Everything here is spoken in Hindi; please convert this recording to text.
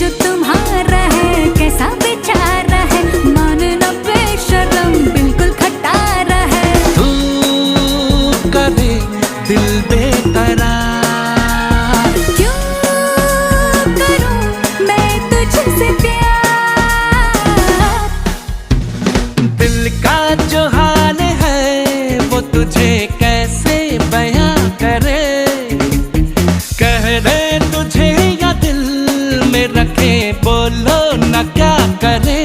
जो तुम्हारा है कैसा बेचारा है, मानना बेशरम बिल्कुल खटारा है। तू करे दिल बेकरार, क्यों करूं मैं तुझसे प्यार। दिल का जो हाल है वो तुझे कैसे बयां करे, कह दे तुझे या दिल में रखे, बोलो ना क्या करे।